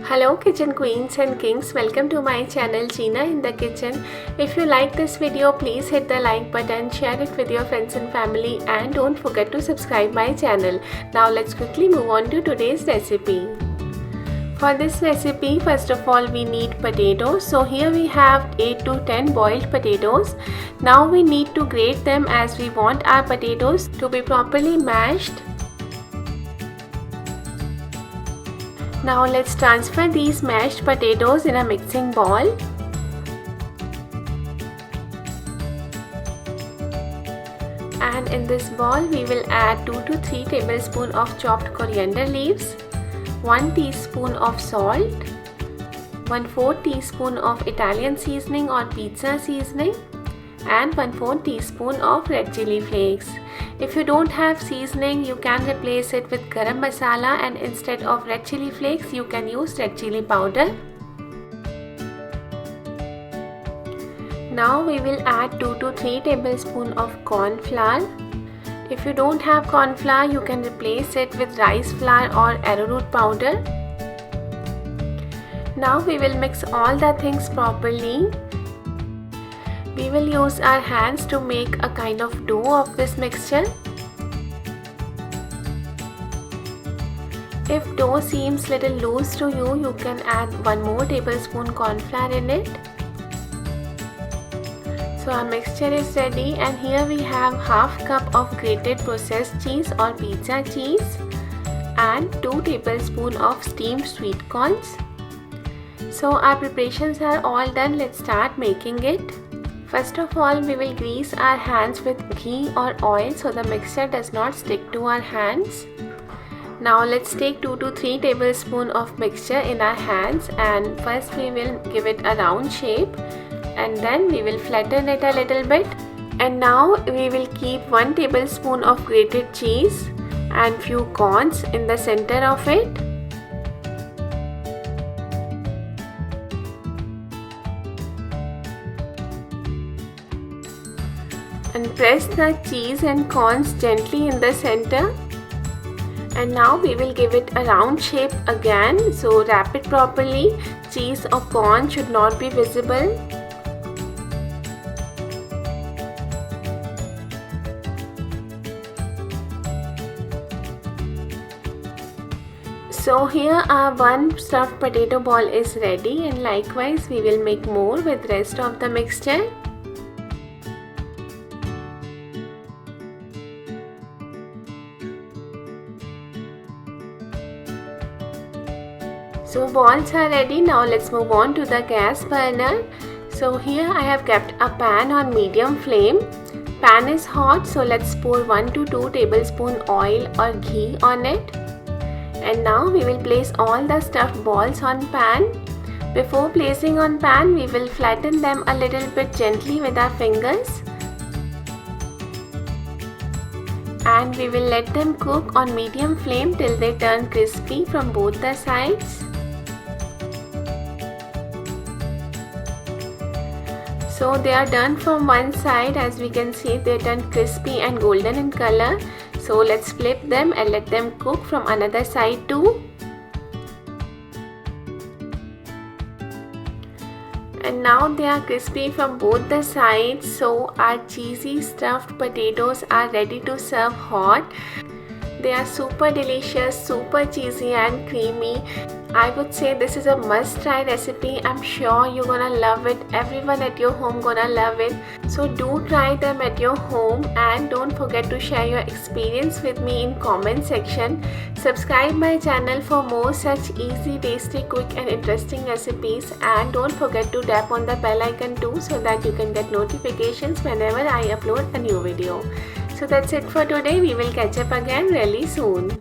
Hello kitchen queens and kings, welcome to my channel Gina in the kitchen. If you like this video, please hit the like button, share it with your friends and family, and don't forget to subscribe my channel. Now let's quickly move on to today's recipe. For this recipe, first of all we need potatoes. So here we have 8 to 10 boiled potatoes. Now we need to grate them as we want our potatoes to be properly mashed. Now let's transfer these mashed potatoes in a mixing bowl. And in this bowl we will add 2 to 3 tablespoons of chopped coriander leaves, 1 teaspoon of salt, 1/4 teaspoon of Italian seasoning or pizza seasoning, and 1/4 teaspoon of red chili flakes. If you don't have seasoning, you can replace it with garam masala, and instead of red chili flakes you can use red chili powder. Now we will add 2 to 3 tablespoons of corn flour. If you don't have corn flour, you can replace it with rice flour or arrowroot powder. Now we will mix all the things properly. We will use our hands to make a kind of dough of this mixture. If dough seems little loose to you, you can add 1 more tablespoon corn flour in it. So our mixture is ready, and here we have half cup of grated processed cheese or pizza cheese and 2 tablespoons of steamed sweet corns. So our preparations are all done. Let's start making it. First of all, we will grease our hands with ghee or oil so the mixture does not stick to our hands. Now let's take 2 to 3 tablespoons of mixture in our hands, and first we will give it a round shape and then we will flatten it a little bit. And now we will keep 1 tablespoon of grated cheese and few corns in the center of it. And press the cheese and corns gently in the center. And now we will give it a round shape again, so wrap it properly. Cheese or corn should not be visible. So here our one stuffed potato ball is ready, and likewise we will make more with rest of the mixture. So balls are ready. Now let's move on to the gas burner. So here I have kept a pan on medium flame. Pan is hot, so let's pour 1 to 2 tablespoons oil or ghee on it. And now we will place all the stuffed balls on pan. Before placing on pan, we will flatten them a little bit gently with our fingers. And we will let them cook on medium flame till they turn crispy from both the sides. So they are done from one side. As we can see, they turn crispy and golden in color. So let's flip them and let them cook from another side too. And now they are crispy from both the sides. So our cheesy stuffed potatoes are ready to serve hot. They are super delicious, super cheesy and creamy. I would say this is a must try recipe. I'm sure you're gonna love it. Everyone at your home gonna love it. So do try them at your home, and don't forget to share your experience with me in comment section. Subscribe my channel for more such easy, tasty, quick and interesting recipes, and don't forget to tap on the bell icon too so that you can get notifications whenever I upload a new video. So that's it for today. We will catch up again really soon.